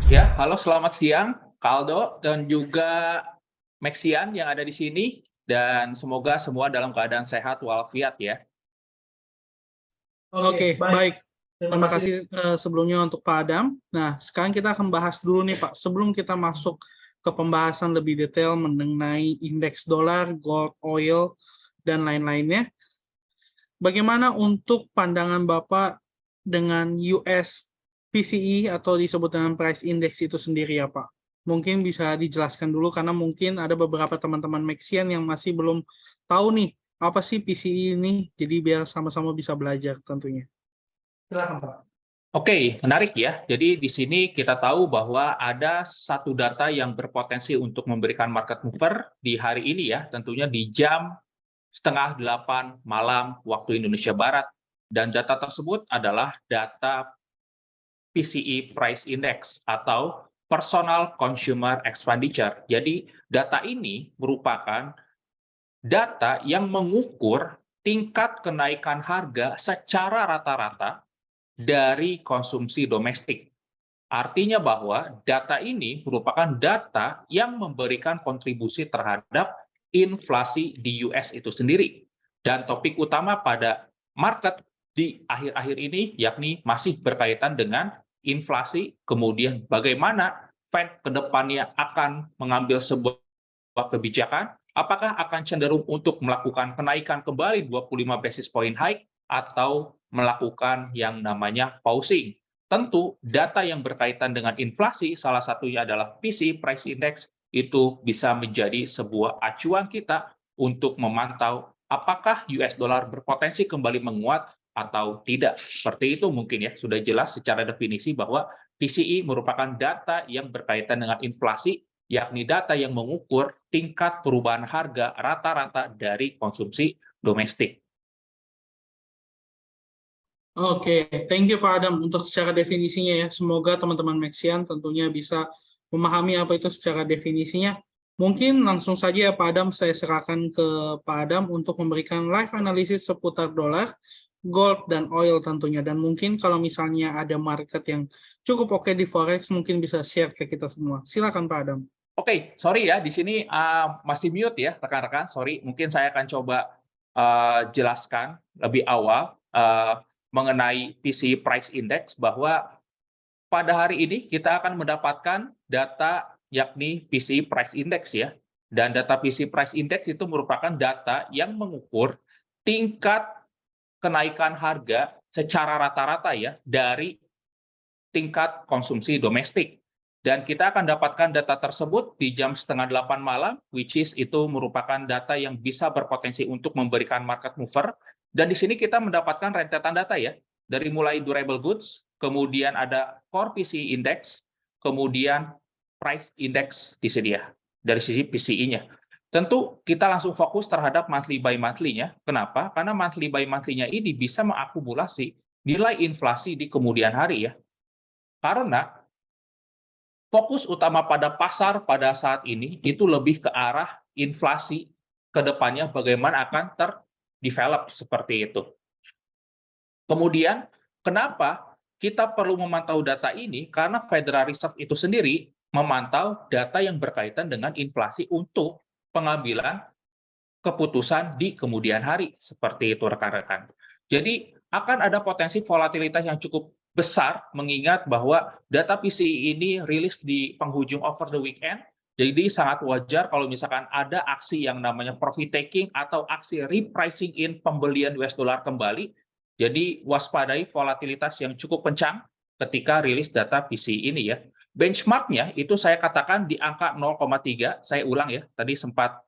Ya, halo selamat siang, Kaldo dan juga Mexian yang ada di sini, dan semoga semua dalam keadaan sehat walafiat ya. Oke, baik. Terima kasih sebelumnya untuk Pak Adam. Nah, sekarang kita akan bahas dulu nih Pak, sebelum kita masuk ke pembahasan lebih detail mengenai indeks dolar, gold, oil, dan lain-lainnya. Bagaimana untuk pandangan Bapak dengan US PCE atau disebut dengan price index itu sendiri ya Pak? Mungkin bisa dijelaskan dulu karena mungkin ada beberapa teman-teman Mexian yang masih belum tahu nih apa sih PCE ini, jadi biar sama-sama bisa belajar tentunya. Silakan Pak. Oke, menarik ya. Jadi di sini kita tahu bahwa ada satu data yang berpotensi untuk memberikan market mover di hari ini ya, tentunya di jam setengah 8 malam waktu Indonesia Barat. Dan data tersebut adalah data PCE Price Index atau Personal Consumer Expenditure. Jadi data ini merupakan data yang mengukur tingkat kenaikan harga secara rata-rata dari konsumsi domestik. Artinya bahwa data ini merupakan data yang memberikan kontribusi terhadap inflasi di US itu sendiri. Dan topik utama pada market di akhir-akhir ini yakni masih berkaitan dengan inflasi, kemudian bagaimana Fed ke depannya akan mengambil sebuah kebijakan, apakah akan cenderung untuk melakukan kenaikan kembali 25 basis point hike atau melakukan yang namanya pausing. Tentu data yang berkaitan dengan inflasi, salah satunya adalah PC Price Index, itu bisa menjadi sebuah acuan kita untuk memantau apakah US dollar berpotensi kembali menguat atau tidak. Seperti itu mungkin ya, sudah jelas secara definisi bahwa PCE merupakan data yang berkaitan dengan inflasi, yakni data yang mengukur tingkat perubahan harga rata-rata dari konsumsi domestik. Oke, thank you Pak Adam untuk secara definisinya ya. Semoga teman-teman Mexian tentunya bisa memahami apa itu secara definisinya. Mungkin langsung saja ya Pak Adam, saya serahkan ke Pak Adam untuk memberikan live analisis seputar dolar, gold, dan oil tentunya. Dan mungkin kalau misalnya ada market yang cukup oke di Forex, mungkin bisa share ke kita semua. Silakan Pak Adam. Oke, sorry ya, di sini masih mute ya, rekan-rekan. Sorry, mungkin saya akan coba jelaskan lebih awal mengenai PC Price Index bahwa pada hari ini kita akan mendapatkan data yakni PC Price Index ya. Dan data PC Price Index itu merupakan data yang mengukur tingkat kenaikan harga secara rata-rata ya dari tingkat konsumsi domestik. Dan kita akan dapatkan data tersebut di jam setengah 8 malam, which is itu merupakan data yang bisa berpotensi untuk memberikan market mover. Dan di sini kita mendapatkan rentetan data ya, dari mulai durable goods, kemudian ada core PCE index, kemudian price index di sini ya, dari sisi PCE-nya. Tentu kita langsung fokus terhadap monthly by monthly-nya. Kenapa? Karena monthly by monthly-nya ini bisa mengakumulasi nilai inflasi di kemudian hari ya. Karena fokus utama pada pasar pada saat ini itu lebih ke arah inflasi ke depannya bagaimana akan terdevelop seperti itu. Kemudian kenapa kita perlu memantau data ini? Karena Federal Reserve itu sendiri memantau data yang berkaitan dengan inflasi untuk pengambilan keputusan di kemudian hari, seperti itu rekan-rekan. Jadi akan ada potensi volatilitas yang cukup besar mengingat bahwa data PCE ini rilis di penghujung over the weekend, jadi sangat wajar kalau misalkan ada aksi yang namanya profit taking atau aksi repricing in pembelian US dollar kembali. Jadi waspadai volatilitas yang cukup kencang ketika rilis data PCE ini ya. Benchmarknya itu saya katakan di angka 0,3, saya ulang ya, tadi sempat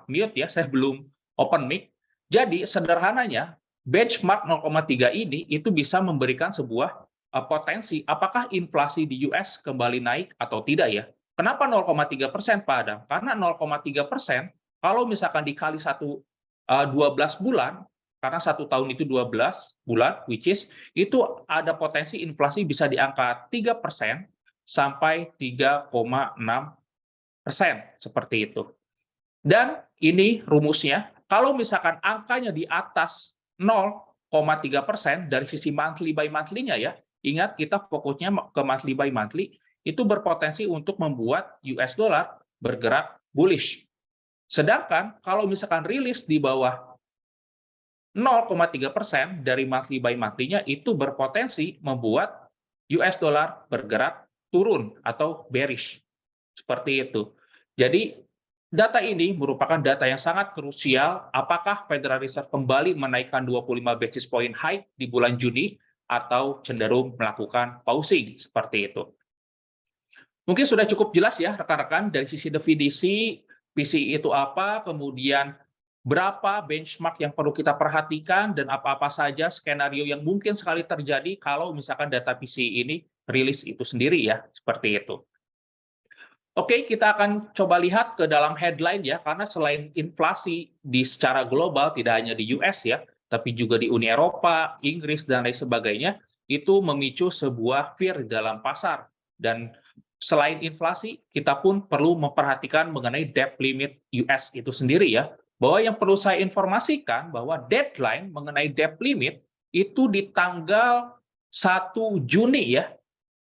mute ya, saya belum open mic. Jadi sederhananya benchmark 0,3 ini itu bisa memberikan sebuah potensi apakah inflasi di US kembali naik atau tidak ya. Kenapa 0,3% Pak Adam? Karena 0,3% kalau misalkan dikali 12 bulan, karena 1 tahun itu 12 bulan, which is itu ada potensi inflasi bisa di angka 3% sampai 3,6% seperti itu. Dan ini rumusnya, kalau misalkan angkanya di atas 0,3% dari sisi monthly by monthly-nya ya, ingat kita fokusnya ke monthly by monthly, itu berpotensi untuk membuat US dollar bergerak bullish. Sedangkan kalau misalkan rilis di bawah 0,3% dari monthly by monthly-nya itu berpotensi membuat US dollar bergerak turun atau bearish. Seperti itu. Jadi data ini merupakan data yang sangat krusial apakah Federal Reserve kembali menaikkan 25 basis point hike di bulan Juni atau cenderung melakukan pausing seperti itu. Mungkin sudah cukup jelas ya rekan-rekan dari sisi definisi PCE itu apa, kemudian berapa benchmark yang perlu kita perhatikan dan apa-apa saja skenario yang mungkin sekali terjadi kalau misalkan data PCE ini rilis itu sendiri ya, seperti itu. Oke, kita akan coba lihat ke dalam headline ya, karena selain inflasi di secara global, tidak hanya di US ya, tapi juga di Uni Eropa, Inggris, dan lain sebagainya, itu memicu sebuah fear di dalam pasar. Dan selain inflasi, kita pun perlu memperhatikan mengenai debt limit US itu sendiri ya, bahwa yang perlu saya informasikan bahwa deadline mengenai debt limit itu di tanggal 1 Juni ya,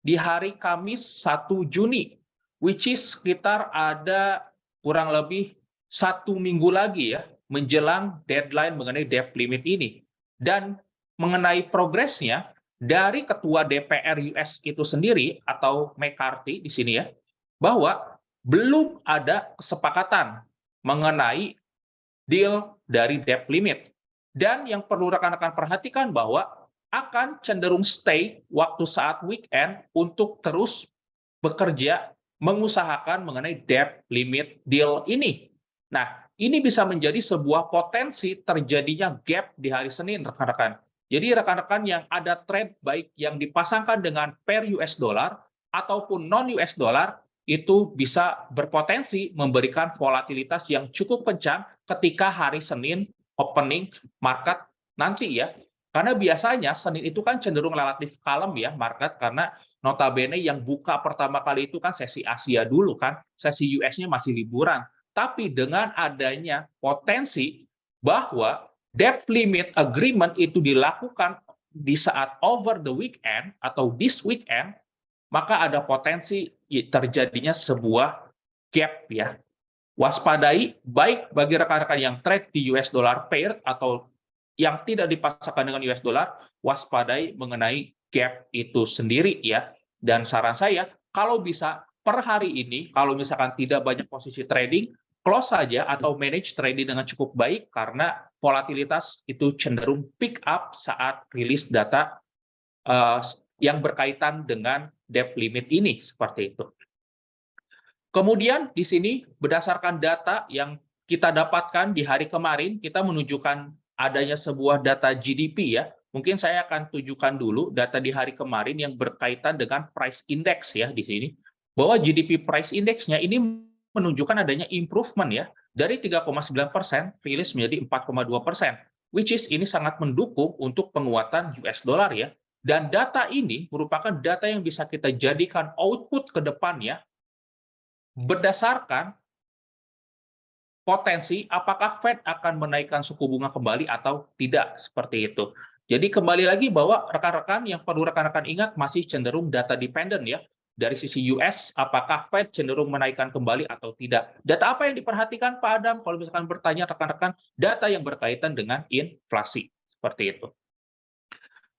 di hari Kamis 1 Juni. Which is sekitar ada kurang lebih 1 minggu lagi ya, menjelang deadline mengenai debt limit ini. Dan mengenai progresnya, dari Ketua DPR US itu sendiri, atau McCarthy di sini ya, bahwa belum ada kesepakatan mengenai deal dari debt limit. Dan yang perlu rekan-rekan perhatikan bahwa akan cenderung stay waktu saat weekend untuk terus bekerja mengusahakan mengenai debt limit deal ini. Nah, ini bisa menjadi sebuah potensi terjadinya gap di hari Senin, rekan-rekan. Jadi rekan-rekan yang ada trade baik yang dipasangkan dengan pair US dollar ataupun non US dollar itu bisa berpotensi memberikan volatilitas yang cukup kencang ketika hari Senin opening market nanti ya. Karena biasanya Senin itu kan cenderung relatif kalem ya market, karena notabene yang buka pertama kali itu kan sesi Asia dulu kan, sesi US-nya masih liburan. Tapi dengan adanya potensi bahwa debt limit agreement itu dilakukan di saat over the weekend atau this weekend, maka ada potensi terjadinya sebuah gap ya. Waspadai baik bagi rekan-rekan yang trade di US dollar paired atau yang tidak dipasangkan dengan US dollar, waspadai mengenai gap itu sendiri ya. Dan saran saya, kalau bisa per hari ini, kalau misalkan tidak banyak posisi trading, close saja atau manage trading dengan cukup baik karena volatilitas itu cenderung pick up saat rilis data yang berkaitan dengan debt limit ini, seperti itu. Kemudian di sini berdasarkan data yang kita dapatkan di hari kemarin, kita menunjukkan adanya sebuah data GDP ya. Mungkin saya akan tunjukkan dulu data di hari kemarin yang berkaitan dengan price index ya di sini. Bahwa GDP price index-nya ini menunjukkan adanya improvement ya, dari 3,9% rilis menjadi 4,2%, which is ini sangat mendukung untuk penguatan US dollar ya. Dan data ini merupakan data yang bisa kita jadikan output ke depannya berdasarkan potensi apakah Fed akan menaikkan suku bunga kembali atau tidak, seperti itu. Jadi kembali lagi bahwa rekan-rekan yang perlu rekan-rekan ingat masih cenderung data dependent ya. Dari sisi US, apakah Fed cenderung menaikkan kembali atau tidak. Data apa yang diperhatikan Pak Adam kalau misalkan bertanya rekan-rekan, data yang berkaitan dengan inflasi, seperti itu.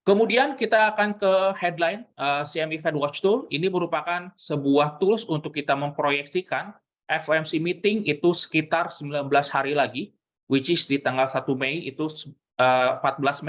Kemudian kita akan ke headline CME Fed Watch Tool. Ini merupakan sebuah tools untuk kita memproyeksikan FOMC meeting itu sekitar 19 hari lagi, which is di tanggal 1 Mei itu 14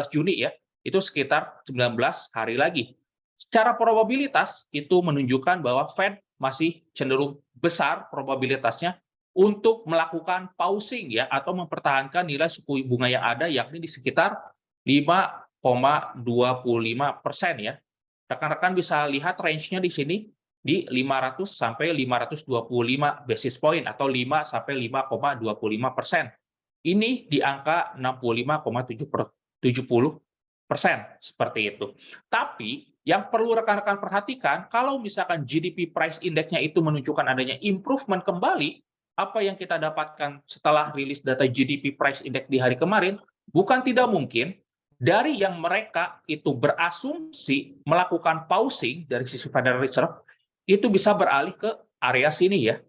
Juni ya, itu sekitar 19 hari lagi. Secara probabilitas itu menunjukkan bahwa Fed masih cenderung besar probabilitasnya untuk melakukan pausing ya, atau mempertahankan nilai suku bunga yang ada, yakni di sekitar 5,25% ya. Rekan-rekan bisa lihat range-nya di sini di 500 sampai 525 basis point atau 5 sampai 5,25%. Ini di angka 65,70% seperti itu. Tapi yang perlu rekan-rekan perhatikan, kalau misalkan GDP price index-nya itu menunjukkan adanya improvement kembali, apa yang kita dapatkan setelah rilis data GDP price index di hari kemarin, bukan tidak mungkin dari yang mereka itu berasumsi melakukan pausing dari sisi Federal Reserve, itu bisa beralih ke area sini ya.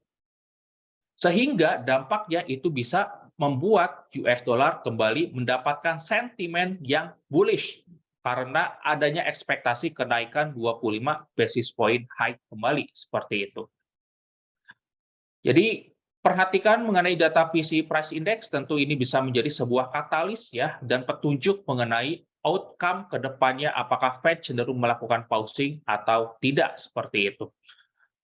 Sehingga dampaknya itu bisa membuat US dollar kembali mendapatkan sentimen yang bullish karena adanya ekspektasi kenaikan 25 basis point high kembali seperti itu. Jadi perhatikan mengenai data PCE Price Index, tentu ini bisa menjadi sebuah katalis ya dan petunjuk mengenai outcome ke depannya apakah Fed cenderung melakukan pausing atau tidak seperti itu.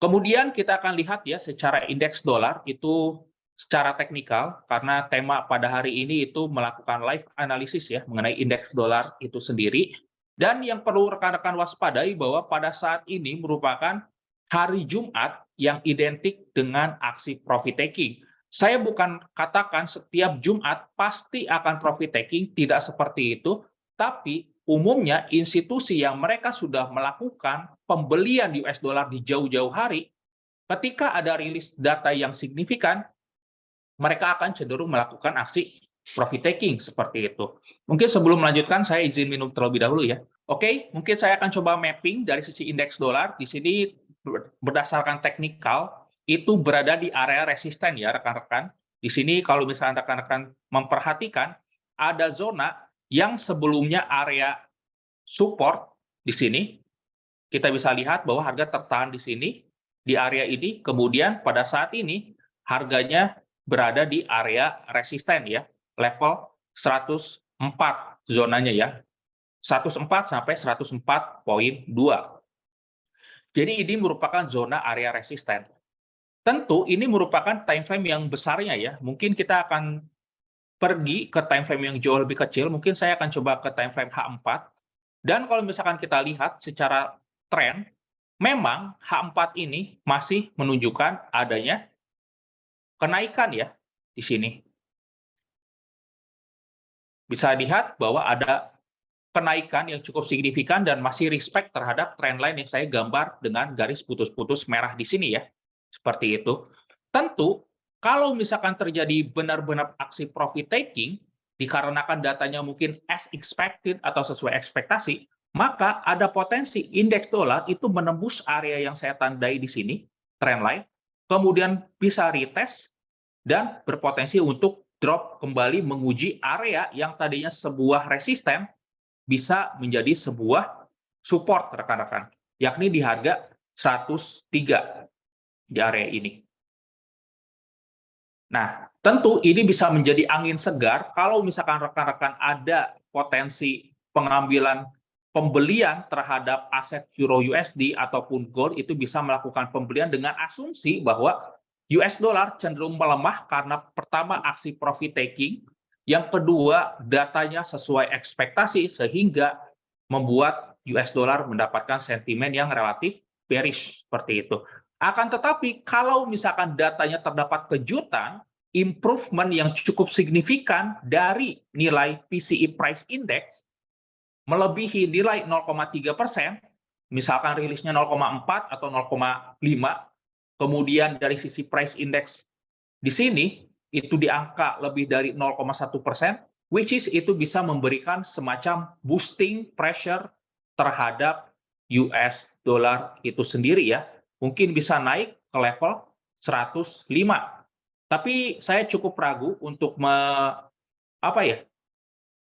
Kemudian kita akan lihat ya secara indeks dolar itu secara teknikal karena tema pada hari ini itu melakukan live analysis ya mengenai indeks dolar itu sendiri. Dan yang perlu rekan-rekan waspadai bahwa pada saat ini merupakan hari Jumat yang identik dengan aksi profit taking. Saya bukan katakan setiap Jumat pasti akan profit taking, tidak seperti itu, tapi umumnya institusi yang mereka sudah melakukan pembelian US dollar di jauh-jauh hari, ketika ada rilis data yang signifikan, mereka akan cenderung melakukan aksi profit taking seperti itu. Mungkin sebelum melanjutkan, saya izin minum terlebih dahulu ya. Oke, mungkin saya akan coba mapping dari sisi indeks dolar. Di sini berdasarkan teknikal, itu berada di area resisten ya rekan-rekan. Di sini kalau misalnya rekan-rekan memperhatikan, ada zona yang sebelumnya area support di sini, kita bisa lihat bahwa harga tertahan di sini, di area ini, kemudian pada saat ini harganya berada di area resisten ya, level 104 zonanya ya, 104 sampai 104,2. Jadi ini merupakan zona area resisten. Tentu ini merupakan time frame yang besarnya ya, mungkin kita akan pergi ke time frame yang jauh lebih kecil, mungkin saya akan coba ke time frame H4. Dan kalau misalkan kita lihat secara tren, memang H4 ini masih menunjukkan adanya kenaikan ya di sini. Bisa lihat bahwa ada kenaikan yang cukup signifikan dan masih respect terhadap trendline yang saya gambar dengan garis putus-putus merah di sini ya. Seperti itu. Tentu kalau misalkan terjadi benar-benar aksi profit taking dikarenakan datanya mungkin as expected atau sesuai ekspektasi, maka ada potensi indeks dolar itu menembus area yang saya tandai di sini, trendline, kemudian bisa retest dan berpotensi untuk drop kembali menguji area yang tadinya sebuah resisten bisa menjadi sebuah support rekan-rekan, yakni di harga 103 di area ini. Nah, tentu ini bisa menjadi angin segar kalau misalkan rekan-rekan ada potensi pengambilan pembelian terhadap aset Euro USD ataupun gold, itu bisa melakukan pembelian dengan asumsi bahwa US dollar cenderung melemah karena pertama aksi profit taking, yang kedua datanya sesuai ekspektasi sehingga membuat US dollar mendapatkan sentimen yang relatif bearish seperti itu. Akan tetapi kalau misalkan datanya terdapat kejutan, improvement yang cukup signifikan dari nilai PCE Price Index melebihi nilai 0,3%, misalkan rilisnya 0,4 atau 0,5, kemudian dari sisi price index di sini itu di angka lebih dari 0,1%, which is itu bisa memberikan semacam boosting pressure terhadap US dollar itu sendiri ya. Mungkin bisa naik ke level 105. Tapi saya cukup ragu untuk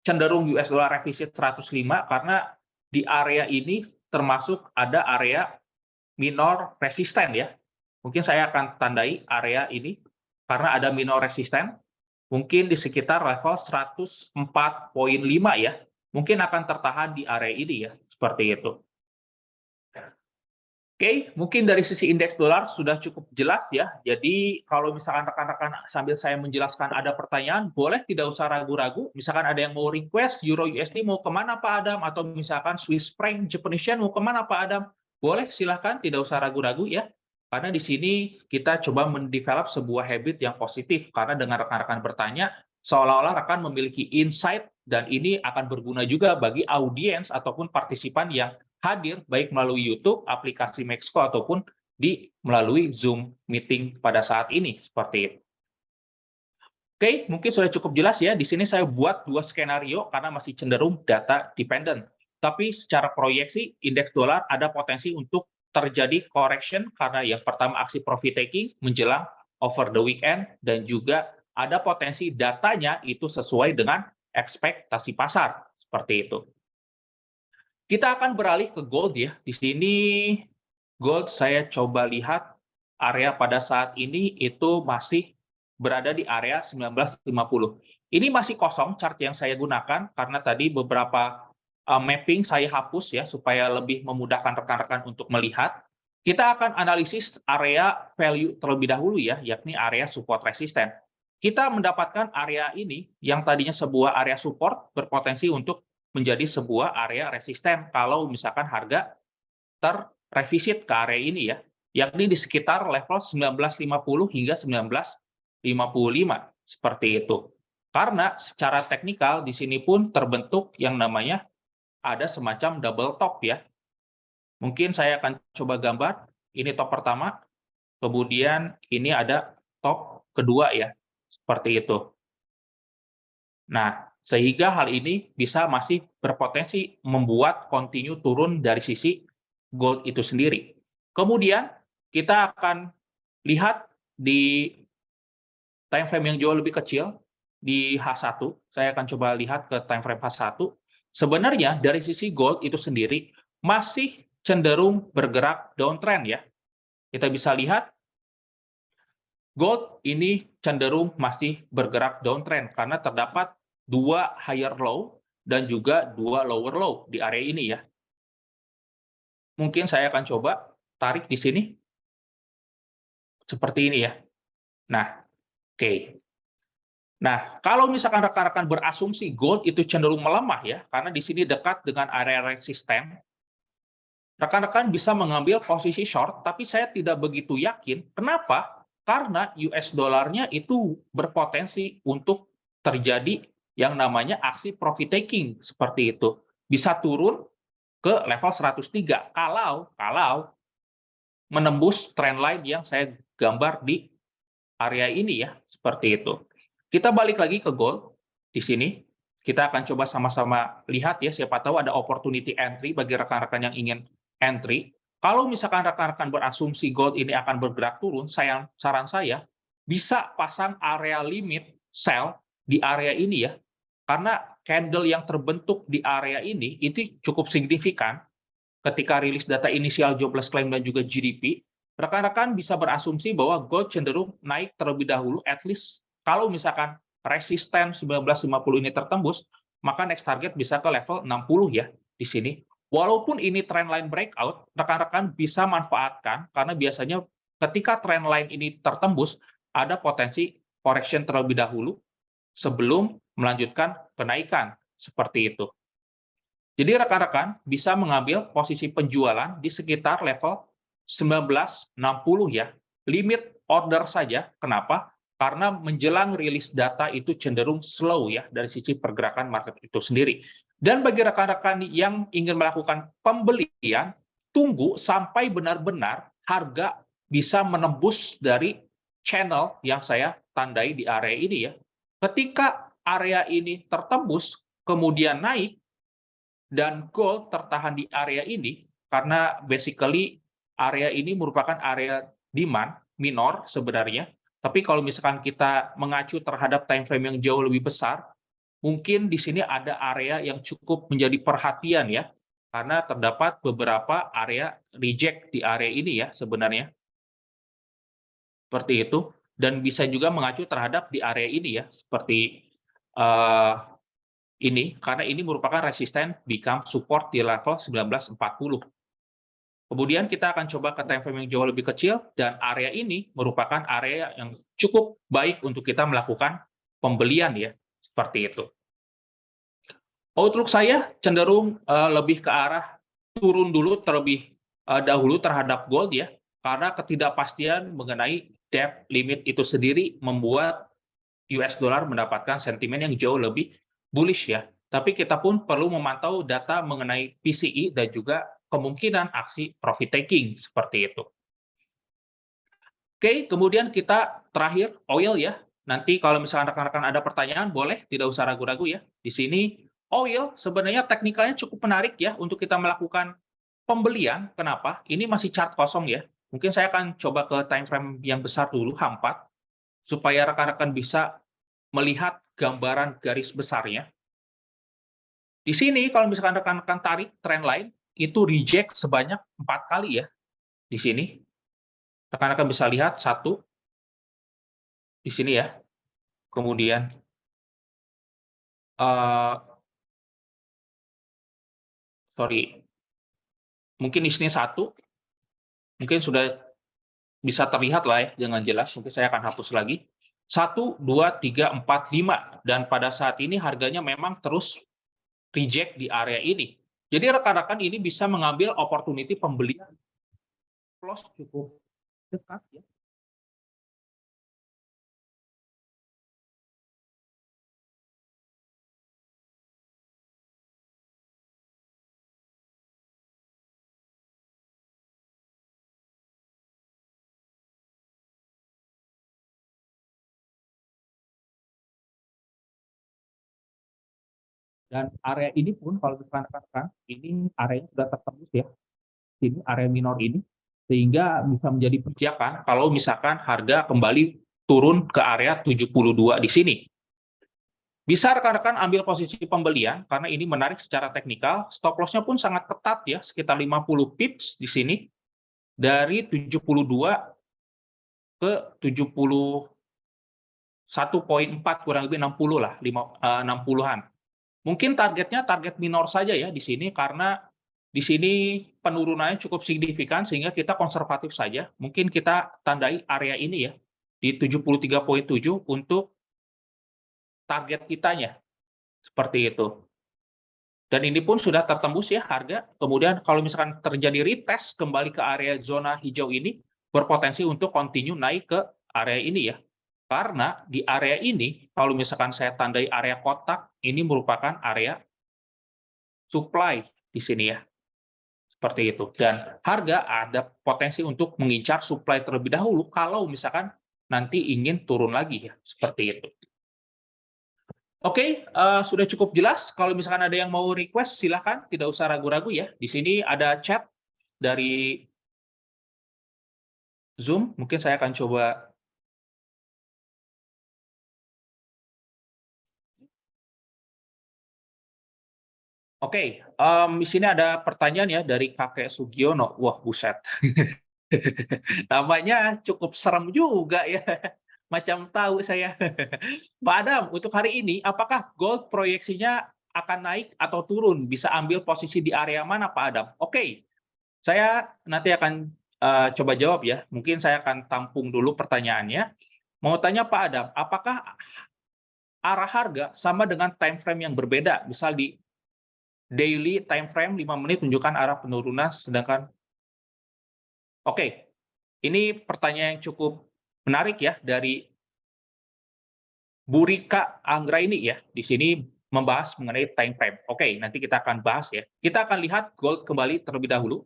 cenderung US dollar revisit 105 karena di area ini termasuk ada area minor resisten ya. Mungkin saya akan tandai area ini karena ada minor resisten, mungkin di sekitar level 104,5 ya. Mungkin akan tertahan di area ini ya, seperti itu. Oke, mungkin dari sisi indeks dolar sudah cukup jelas ya. Jadi kalau misalkan rekan-rekan sambil saya menjelaskan ada pertanyaan, boleh tidak usah ragu-ragu. Misalkan ada yang mau request Euro USD mau kemana Pak Adam, atau misalkan Swiss franc Japanese yen mau kemana Pak Adam, boleh silahkan, tidak usah ragu-ragu ya. Karena di sini kita coba mendevelop sebuah habit yang positif. Karena dengan rekan-rekan bertanya, seolah-olah rekan memiliki insight dan ini akan berguna juga bagi audiens ataupun partisipan yang hadir baik melalui YouTube, aplikasi Mexco ataupun melalui Zoom meeting pada saat ini seperti itu. Oke, mungkin sudah cukup jelas ya. Di sini saya buat dua skenario karena masih cenderung data dependent. Tapi secara proyeksi, indeks dolar ada potensi untuk terjadi correction karena yang pertama aksi profit taking menjelang over the weekend dan juga ada potensi datanya itu sesuai dengan ekspektasi pasar. Seperti itu. Kita akan beralih ke gold ya. Di sini gold saya coba lihat area pada saat ini itu masih berada di area 1950. Ini masih kosong chart yang saya gunakan karena tadi beberapa mapping saya hapus ya supaya lebih memudahkan rekan-rekan untuk melihat. Kita akan analisis area value terlebih dahulu ya, yakni area support resisten. Kita mendapatkan area ini yang tadinya sebuah area support berpotensi untuk menjadi sebuah area resisten kalau misalkan harga terrevisit ke area ini ya, yakni di sekitar level 1950 hingga 1955 seperti itu. Karena secara teknikal di sini pun terbentuk yang namanya ada semacam double top ya. Mungkin saya akan coba gambar, ini top pertama, kemudian ini ada top kedua ya, seperti itu. Nah, sehingga hal ini bisa masih berpotensi membuat continue turun dari sisi gold itu sendiri. Kemudian kita akan lihat di time frame yang jauh lebih kecil, di H1, saya akan coba lihat ke time frame H1. Sebenarnya dari sisi gold itu sendiri masih cenderung bergerak downtrend ya. Kita bisa lihat gold ini cenderung masih bergerak downtrend karena terdapat dua higher low dan juga dua lower low di area ini ya. Mungkin saya akan coba tarik di sini seperti ini ya. Nah, oke. Nah, kalau misalkan rekan-rekan berasumsi gold itu cenderung melemah ya, karena di sini dekat dengan area resisten, rekan-rekan bisa mengambil posisi short, tapi saya tidak begitu yakin. Kenapa? Karena US dollarnya itu berpotensi untuk terjadi yang namanya aksi profit taking seperti itu. Bisa turun ke level 103 kalau menembus trendline yang saya gambar di area ini ya, seperti itu. Kita balik lagi ke gold di sini. Kita akan coba sama-sama lihat ya, siapa tahu ada opportunity entry bagi rekan-rekan yang ingin entry. Kalau misalkan rekan-rekan berasumsi gold ini akan bergerak turun, saran saya bisa pasang area limit sell di area ini ya. Karena candle yang terbentuk di area ini itu cukup signifikan ketika rilis data inisial jobless claim dan juga GDP, rekan-rekan bisa berasumsi bahwa gold cenderung naik terlebih dahulu, at least kalau misalkan resisten 1950 ini tertembus, maka next target bisa ke level 60 ya di sini. Walaupun ini trendline breakout, rekan-rekan bisa manfaatkan karena biasanya ketika trendline ini tertembus, ada potensi correction terlebih dahulu sebelum melanjutkan kenaikan seperti itu. Jadi rekan-rekan bisa mengambil posisi penjualan di sekitar level 1960 ya. Limit order saja. Kenapa? Karena menjelang rilis data itu cenderung slow ya dari sisi pergerakan market itu sendiri. Dan bagi rekan-rekan yang ingin melakukan pembelian, tunggu sampai benar-benar harga bisa menembus dari channel yang saya tandai di area ini ya. Ketika area ini tertembus, kemudian naik, dan gold tertahan di area ini karena basically area ini merupakan area demand minor sebenarnya. Tapi kalau misalkan kita mengacu terhadap time frame yang jauh lebih besar, mungkin di sini ada area yang cukup menjadi perhatian ya, karena terdapat beberapa area reject di area ini ya sebenarnya. Seperti itu. Dan bisa juga mengacu terhadap di area ini ya, seperti ini, karena ini merupakan resisten become support di level 1940. Kemudian kita akan coba ke time frame yang jauh lebih kecil, dan area ini merupakan area yang cukup baik untuk kita melakukan pembelian ya, seperti itu. Outlook saya cenderung lebih ke arah turun dulu terlebih dahulu terhadap gold ya, karena ketidakpastian mengenai debt limit itu sendiri membuat US dollar mendapatkan sentimen yang jauh lebih bullish ya. Tapi kita pun perlu memantau data mengenai PCE dan juga kemungkinan aksi profit taking seperti itu. Oke, kemudian kita terakhir oil ya. nanti kalau misalkan rekan-rekan ada pertanyaan, boleh, tidak usah ragu-ragu ya. Di sini oil sebenarnya teknikalnya cukup menarik ya untuk kita melakukan pembelian. Kenapa? Ini masih chart kosong ya. Mungkin saya akan coba ke time frame yang besar dulu, H4, supaya rekan-rekan bisa melihat gambaran garis besarnya. Di sini kalau misalkan rekan-rekan tarik trend line, itu reject sebanyak 4 kali ya. Di sini, rekan-rekan bisa lihat, satu, di sini ya. Kemudian, sorry, mungkin di sini satu, mungkin sudah bisa terlihat lah ya dengan jelas. Mungkin saya akan hapus lagi. 1, 2, 3, 4, 5. Dan pada saat ini harganya memang terus reject di area ini. Jadi rekan-rekan ini bisa mengambil opportunity pembelian close cukup dekat ya. Dan area ini pun kalau rekan-rekan, ini areanya sudah tertembus ya. Ini area minor ini, sehingga bisa menjadi pijakan kalau misalkan harga kembali turun ke area 72 di sini. Bisa rekan-rekan ambil posisi pembelian, karena ini menarik secara teknikal, stop loss-nya pun sangat ketat ya, sekitar 50 pips di sini, dari 72 ke 71,4, kurang lebih 60 lah, 60-an. Mungkin targetnya target minor saja ya di sini, karena di sini penurunannya cukup signifikan sehingga kita konservatif saja. Mungkin kita tandai area ini ya, di 73,7 untuk target kitanya, seperti itu. Dan ini pun sudah tertembus ya harga. Kemudian kalau misalkan terjadi retest kembali ke area zona hijau ini, berpotensi untuk continue naik ke area ini ya. Karena di area ini, kalau misalkan saya tandai area kotak, ini merupakan area supply di sini ya. Seperti itu. Dan harga ada potensi untuk mengincar supply terlebih dahulu kalau misalkan nanti ingin turun lagi ya. Seperti itu. Oke, sudah cukup jelas. Kalau misalkan ada yang mau request, silahkan. Tidak usah ragu-ragu ya. Di sini ada chat dari Zoom. Mungkin saya akan coba. Oke, di sini ada pertanyaan ya dari kakek Sugiono. Wah, buset. Namanya cukup serem juga ya. Macam tahu saya. Pak Adam, untuk hari ini, apakah gold proyeksinya akan naik atau turun? Bisa ambil posisi di area mana, Pak Adam? Oke, saya nanti akan coba jawab ya. Mungkin saya akan tampung dulu pertanyaannya. Mau tanya Pak Adam, apakah arah harga sama dengan time frame yang berbeda? Misal di daily time frame 5 menit tunjukkan arah penurunan, sedangkan oke, ini pertanyaan yang cukup menarik ya dari Burika Anggraini ya. Di sini membahas mengenai time frame. Oke, nanti kita akan bahas ya. Kita akan lihat gold kembali terlebih dahulu.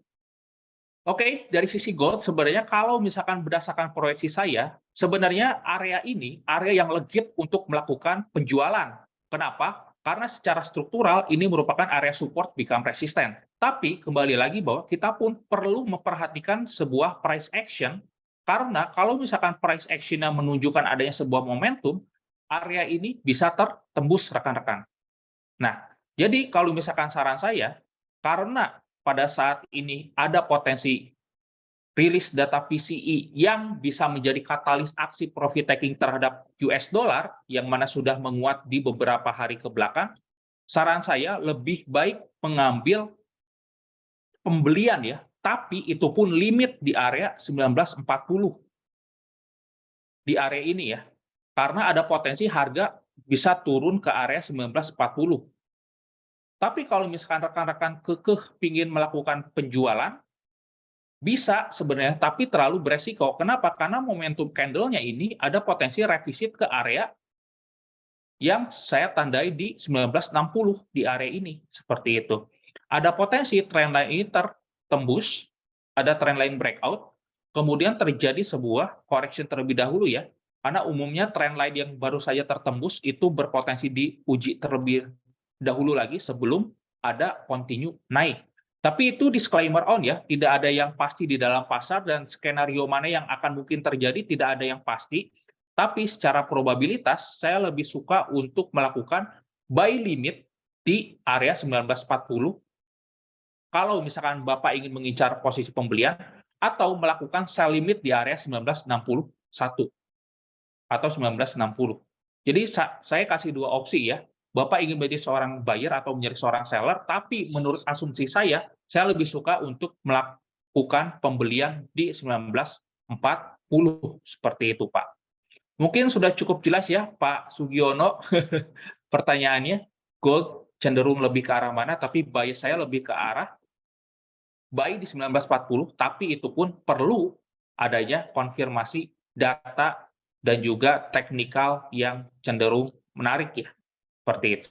Oke, dari sisi gold sebenarnya kalau misalkan berdasarkan proyeksi saya, sebenarnya area ini area yang legit untuk melakukan penjualan. Kenapa? Karena secara struktural ini merupakan area support become resistant. Tapi kembali lagi bahwa kita pun perlu memperhatikan sebuah price action, karena kalau misalkan price action yang menunjukkan adanya sebuah momentum, area ini bisa tertembus rekan-rekan. Nah, jadi kalau misalkan saran saya, karena pada saat ini ada potensi rilis data PCE yang bisa menjadi katalis aksi profit taking terhadap US dollar yang mana sudah menguat di beberapa hari ke belakang, saran saya lebih baik mengambil pembelian ya, tapi itu pun limit di area 1940. Di area ini ya. Karena ada potensi harga bisa turun ke area 1940. Tapi kalau misalkan rekan-rekan kekeh ingin melakukan penjualan, bisa sebenarnya, tapi terlalu beresiko. Kenapa? Karena momentum candle-nya ini ada potensi revisit ke area yang saya tandai di 1960 di area ini. Seperti itu. Ada potensi trendline ini tertembus, ada trendline breakout, kemudian terjadi sebuah correction terlebih dahulu ya. Karena umumnya trendline yang baru saja tertembus itu berpotensi diuji terlebih dahulu lagi sebelum ada continue naik. Tapi itu disclaimer on ya, tidak ada yang pasti di dalam pasar dan skenario mana yang akan mungkin terjadi tidak ada yang pasti. Tapi secara probabilitas saya lebih suka untuk melakukan buy limit di area 1940 kalau misalkan Bapak ingin mengincar posisi pembelian atau melakukan sell limit di area 1961 atau 1960. Jadi saya kasih dua opsi ya. Bapak ingin menjadi seorang buyer atau menjadi seorang seller, tapi menurut asumsi saya lebih suka untuk melakukan pembelian di 1940 seperti itu, Pak. Mungkin sudah cukup jelas ya, Pak Sugiono, pertanyaannya. Gold cenderung lebih ke arah mana, tapi buy saya lebih ke arah buy di 1940, tapi itu pun perlu adanya konfirmasi data dan juga teknikal yang cenderung menarik ya, seperti itu.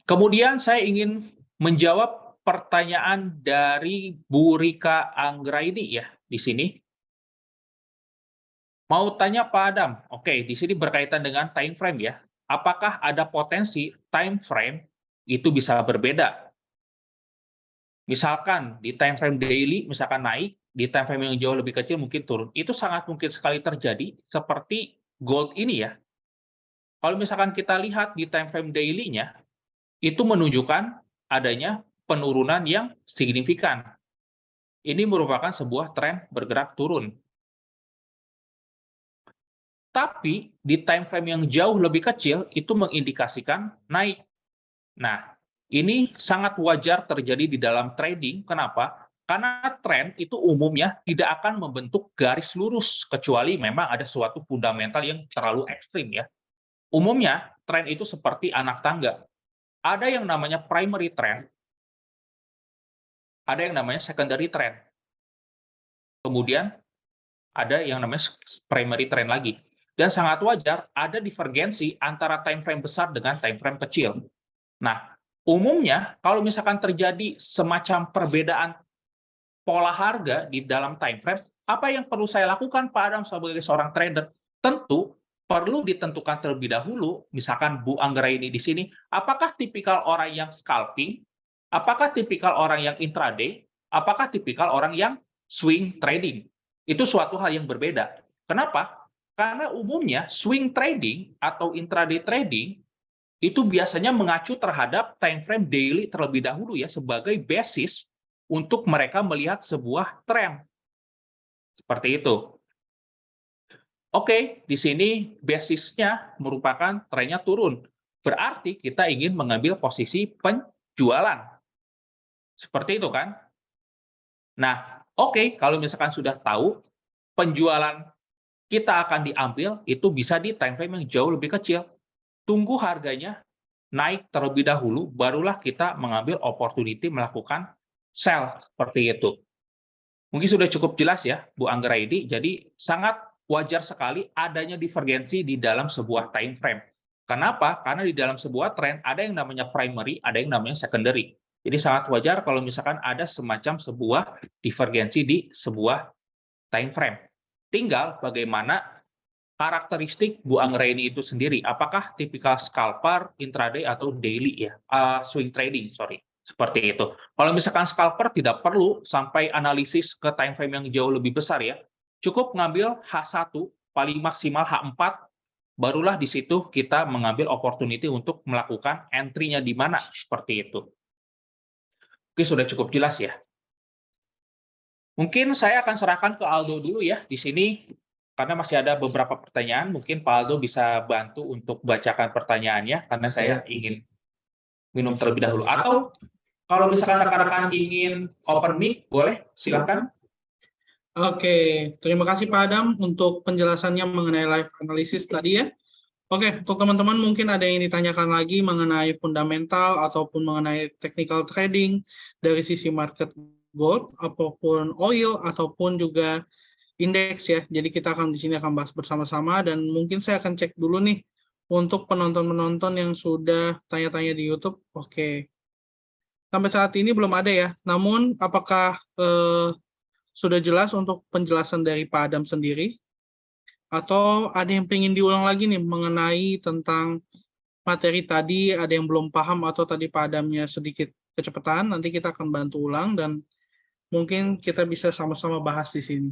Kemudian saya ingin menjawab pertanyaan dari Bu Rika Anggraini ya di sini. Mau tanya Pak Adam, oke di sini berkaitan dengan time frame ya. Apakah ada potensi time frame itu bisa berbeda? Misalkan di time frame daily misalkan naik, di time frame yang jauh lebih kecil mungkin turun. Itu sangat mungkin sekali terjadi seperti gold ini ya. Kalau misalkan kita lihat di time frame daily-nya, itu menunjukkan adanya penurunan yang signifikan. Ini merupakan sebuah tren bergerak turun. Tapi di time frame yang jauh lebih kecil itu mengindikasikan naik. Nah, ini sangat wajar terjadi di dalam trading. Kenapa? Karena tren itu umumnya tidak akan membentuk garis lurus kecuali memang ada suatu fundamental yang terlalu ekstrim ya. Umumnya tren itu seperti anak tangga. Ada yang namanya primary trend, ada yang namanya secondary trend. Kemudian ada yang namanya primary trend lagi. Dan sangat wajar ada divergensi antara time frame besar dengan time frame kecil. Nah, umumnya kalau misalkan terjadi semacam perbedaan pola harga di dalam time frame, apa yang perlu saya lakukan Pak Adam sebagai seorang trader? Tentu perlu ditentukan terlebih dahulu, misalkan Bu Anggraini di sini, apakah tipikal orang yang scalping, apakah tipikal orang yang intraday, apakah tipikal orang yang swing trading. Itu suatu hal yang berbeda. Kenapa? Karena umumnya swing trading atau intraday trading itu biasanya mengacu terhadap time frame daily terlebih dahulu ya sebagai basis untuk mereka melihat sebuah tren. Seperti itu. Oke, di sini basisnya merupakan trennya turun. Berarti kita ingin mengambil posisi penjualan. Seperti itu kan? Nah, oke, kalau misalkan sudah tahu penjualan kita akan diambil itu bisa di time frame yang jauh lebih kecil. Tunggu harganya naik terlebih dahulu, barulah kita mengambil opportunity melakukan sell seperti itu. Mungkin sudah cukup jelas ya, Bu Anggraini. Jadi sangat wajar sekali adanya divergensi di dalam sebuah time frame. Kenapa? Karena di dalam sebuah trend ada yang namanya primary, ada yang namanya secondary. Jadi sangat wajar kalau misalkan ada semacam sebuah divergensi di sebuah time frame. Tinggal bagaimana karakteristik Bu Anggraini itu sendiri, apakah tipikal scalper, intraday, atau daily ya, swing trading, sorry, seperti itu. Kalau misalkan scalper tidak perlu sampai analisis ke time frame yang jauh lebih besar ya, cukup ngambil H1, paling maksimal H4, barulah di situ kita mengambil opportunity untuk melakukan entry-nya di mana, seperti itu. Oke, sudah cukup jelas ya. Mungkin saya akan serahkan ke Aldo dulu ya, di sini karena masih ada beberapa pertanyaan, mungkin Pak Aldo bisa bantu untuk bacakan pertanyaannya, karena saya ingin minum terlebih dahulu. Atau kalau misalkan rekan-rekan ingin open mic, boleh, silakan. Oke, terima kasih Pak Adam untuk penjelasannya mengenai live analysis tadi ya. Oke, untuk teman-teman mungkin ada yang ditanyakan lagi mengenai fundamental ataupun mengenai technical trading dari sisi market gold, ataupun oil, ataupun juga indeks ya. Jadi kita akan di sini akan bahas bersama-sama dan mungkin saya akan cek dulu nih untuk penonton-penonton yang sudah tanya-tanya di YouTube. Oke. Sampai saat ini belum ada ya. Namun apakah sudah jelas untuk penjelasan dari Pak Adam sendiri? Atau ada yang pengen diulang lagi nih mengenai tentang materi tadi, ada yang belum paham atau tadi Pak Adamnya sedikit kecepatan, nanti kita akan bantu ulang dan mungkin kita bisa sama-sama bahas di sini.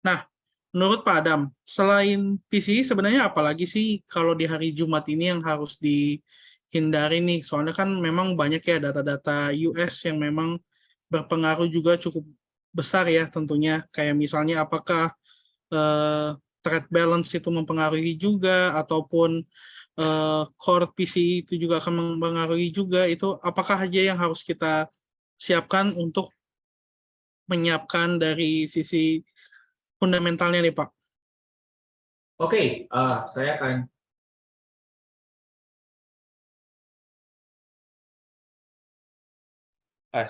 Nah, menurut Pak Adam, selain PCI sebenarnya apalagi sih kalau di hari Jumat ini yang harus dihindari nih? Soalnya kan memang banyak ya data-data US yang memang berpengaruh juga cukup besar ya tentunya. Kayak misalnya apakah trade balance itu mempengaruhi juga, ataupun core PCI itu juga akan mempengaruhi juga. Itu apakah aja yang harus kita siapkan untuk menyiapkan dari sisi fundamentalnya nih Pak? Oke, saya akan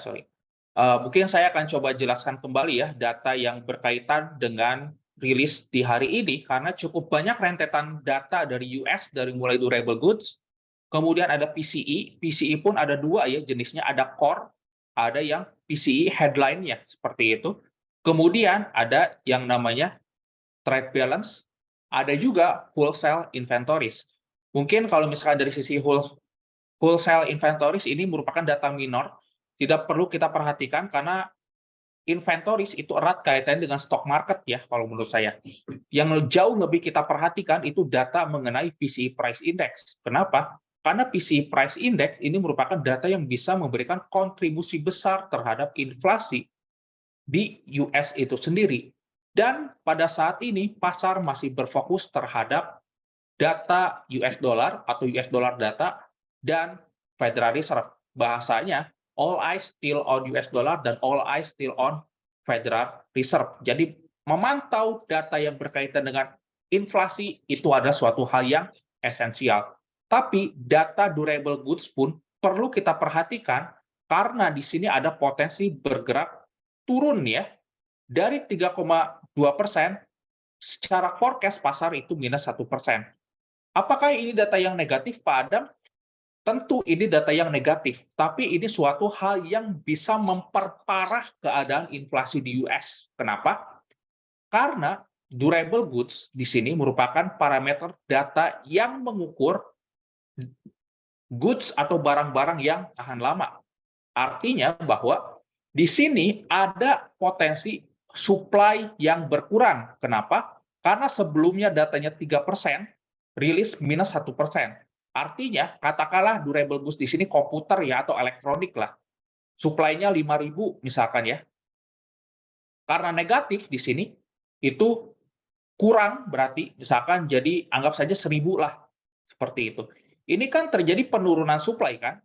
sorry. Mungkin saya akan coba jelaskan kembali ya data yang berkaitan dengan rilis di hari ini karena cukup banyak rentetan data dari US dari mulai durable goods, kemudian ada PCE, PCE pun ada dua ya jenisnya, ada core, ada yang PCE headline-nya seperti itu. Kemudian ada yang namanya trade balance, ada juga wholesale inventories. Mungkin kalau misalkan dari sisi wholesale inventories ini merupakan data minor, tidak perlu kita perhatikan karena inventories itu erat kaitannya dengan stock market ya kalau menurut saya. Yang jauh lebih kita perhatikan itu data mengenai PCE Price Index. Kenapa? Karena PCE Price Index ini merupakan data yang bisa memberikan kontribusi besar terhadap inflasi di US itu sendiri. Dan pada saat ini pasar masih berfokus terhadap data US dollar atau US dollar data dan Federal Reserve. Bahasanya all eyes still on US dollar dan all eyes still on Federal Reserve. Jadi memantau data yang berkaitan dengan inflasi itu adalah suatu hal yang esensial. Tapi data durable goods pun perlu kita perhatikan karena di sini ada potensi bergerak turun ya dari 3,2% secara forecast pasar itu minus 1%. Apakah ini data yang negatif, Pak Adam? Tentu ini data yang negatif, tapi ini suatu hal yang bisa memperparah keadaan inflasi di US. Kenapa? Karena durable goods di sini merupakan parameter data yang mengukur goods atau barang-barang yang tahan lama. Artinya bahwa di sini ada potensi supply yang berkurang. Kenapa? Karena sebelumnya datanya 3%, rilis minus 1%. Artinya, katakanlah durable goods di sini komputer ya atau elektronik lah. Supply-nya 5.000 misalkan ya. Karena negatif di sini, itu kurang berarti misalkan jadi anggap saja 1.000 lah. Seperti itu. Ini kan terjadi penurunan supply kan?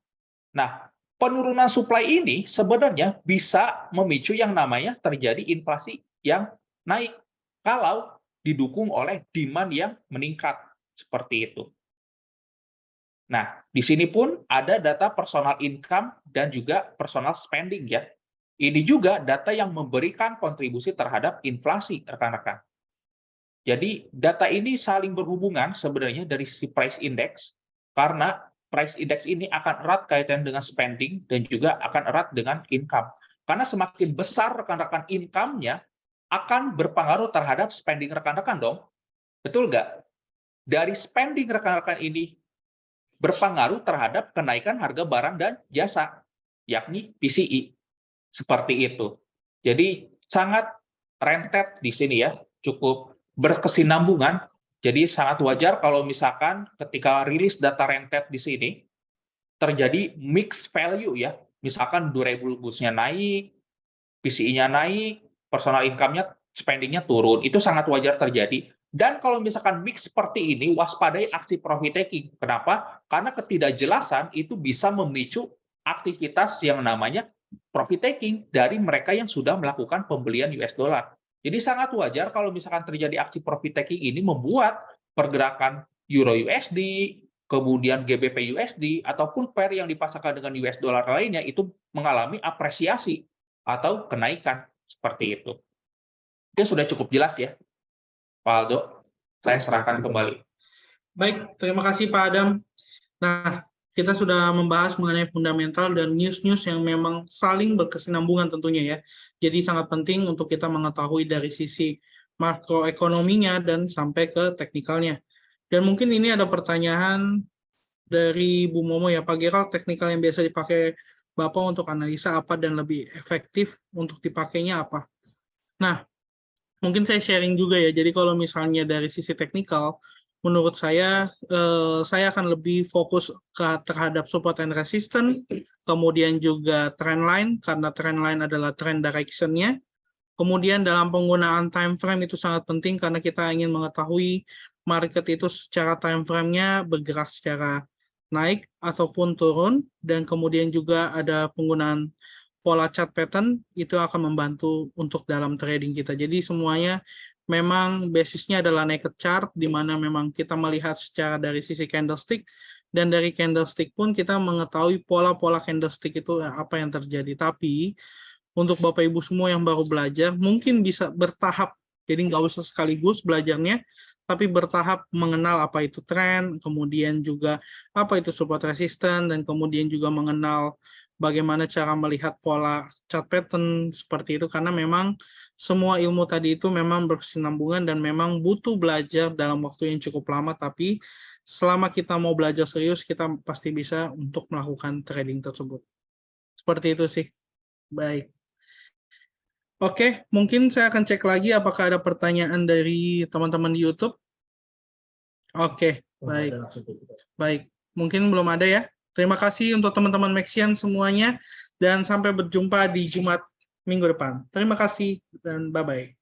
Nah, penurunan supply ini sebenarnya bisa memicu yang namanya terjadi inflasi yang naik kalau didukung oleh demand yang meningkat seperti itu. Nah, di sini pun ada data personal income dan juga personal spending ya. Ini juga data yang memberikan kontribusi terhadap inflasi, rekan-rekan. Jadi data ini saling berhubungan sebenarnya dari sisi price index karena price index ini akan erat kaitan dengan spending dan juga akan erat dengan income. Karena semakin besar rekan-rekan income-nya akan berpengaruh terhadap spending rekan-rekan dong. Betul nggak? Dari spending rekan-rekan ini berpengaruh terhadap kenaikan harga barang dan jasa, yakni PCE. Seperti itu. Jadi sangat rentet di sini ya, cukup berkesinambungan. Jadi sangat wajar kalau misalkan ketika rilis data rentet di sini terjadi mixed value ya. Misalkan durable goods-nya naik, PCE-nya naik, personal income-nya, spending-nya turun. Itu sangat wajar terjadi. Dan kalau misalkan mix seperti ini, waspadai aksi profit taking. Kenapa? Karena ketidakjelasan itu bisa memicu aktivitas yang namanya profit taking dari mereka yang sudah melakukan pembelian US dollar. Jadi sangat wajar kalau misalkan terjadi aksi profit taking ini membuat pergerakan Euro USD, kemudian GBP USD, ataupun pair yang dipasangkan dengan US dollar lainnya itu mengalami apresiasi atau kenaikan seperti itu. Itu sudah cukup jelas ya, Pak Aldo. Saya serahkan kembali. Baik, terima kasih Pak Adam. Nah, kita sudah membahas mengenai fundamental dan news-news yang memang saling berkesinambungan tentunya ya. Jadi sangat penting untuk kita mengetahui dari sisi makroekonominya dan sampai ke teknikalnya. Dan mungkin ini ada pertanyaan dari Bu Momo ya, Pak Gerald, teknikal yang biasa dipakai Bapak untuk analisa apa dan lebih efektif untuk dipakainya apa? Nah, mungkin saya sharing juga ya. Jadi kalau misalnya dari sisi teknikal, menurut saya akan lebih fokus terhadap support and resistance, kemudian juga trend line, karena trend line adalah trend direction-nya. Kemudian dalam penggunaan time frame itu sangat penting karena kita ingin mengetahui market itu secara time frame-nya bergerak secara naik ataupun turun, dan kemudian juga ada penggunaan pola chart pattern, itu akan membantu untuk dalam trading kita. Jadi semuanya memang basisnya adalah naked chart, di mana memang kita melihat secara dari sisi candlestick, dan dari candlestick pun kita mengetahui pola-pola candlestick itu apa yang terjadi. Tapi untuk Bapak Ibu semua yang baru belajar, mungkin bisa bertahap, jadi nggak usah sekaligus belajarnya, tapi bertahap mengenal apa itu tren, kemudian juga apa itu support resistance, dan kemudian juga mengenal bagaimana cara melihat pola chart pattern seperti itu, karena memang semua ilmu tadi itu memang berkesinambungan dan memang butuh belajar dalam waktu yang cukup lama, tapi selama kita mau belajar serius, kita pasti bisa untuk melakukan trading tersebut. Seperti itu sih. Baik. Oke, mungkin saya akan cek lagi apakah ada pertanyaan dari teman-teman di YouTube. Oke, baik. Baik, mungkin belum ada ya. Terima kasih untuk teman-teman Maxian semuanya, dan sampai berjumpa di Jumat minggu depan. Terima kasih, dan bye-bye.